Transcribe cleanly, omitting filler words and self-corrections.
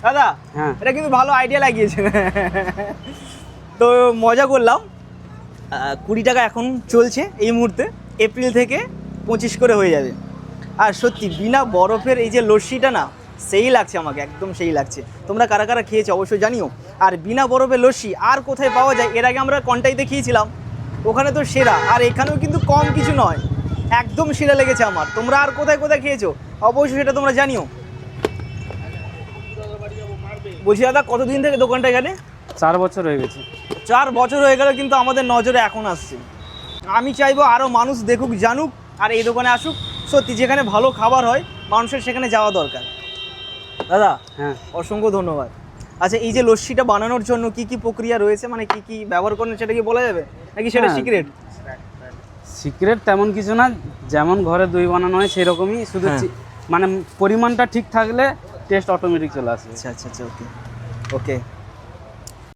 দাদা হ্যাঁ এটা কিন্তু ভালো আইডিয়া লাগিয়েছেন। তো মজা করলাম। 20 টাকা এখন চলছে এই মুহূর্তে, এপ্রিল থেকে 25 করে হয়ে যাবে। আর সত্যি বিনা বরফের এই যে লস্যিটা না, সেই লাগছে আমাকে, একদম সেই লাগছে। তোমরা কারা কারা খেয়েছো অবশ্যই জানিও। আর বিনা বরফের লস্যি আর কোথায় পাওয়া যায়? এর আগে আমরা কন্টাইতে খেয়েছিলাম, ওখানে তো সেরা। আর এখানেও কিন্তু কম কিছু নয়, একদম সেরা লেগেছে আমার। তোমরা আর কোথায় কোথায় খেয়েছো অবশ্যই সেটা তোমরা জানিও। বলছি দাদা, কতদিন থেকে দোকানটা এখানে? 4 বছর হয়ে গেছে। 4 বছর হয়ে গেল, কিন্তু আমাদের নজরে এখন আসছে। আমি চাইবো আরও মানুষ দেখুক, জানুক, আর এই দোকানে আসুক। সত্যি যেখানে ভালো খাবার হয় মানুষের সেখানে যাওয়া দরকার। দাদা হ্যাঁ অসংখ্য ধন্যবাদ। আচ্ছা, এই যে লস্যিটা বানানোর জন্য কি কি প্রক্রিয়া রয়েছে, মানে কি কি ব্যবহার করেন সেটা কি বলা যাবে নাকি সেটা হ্যাঁ। সিক্রেট? সিক্রেট তেমন কিছু না, যেমন ঘরে দই বানানো হয় সেরকমই, শুধু হ্যাঁ। মানে পরিমাণটা ঠিক থাকলে টেস্ট অটোমেটিক চলে আসে। আচ্ছা আচ্ছা আচ্ছা, ওকে ওকে।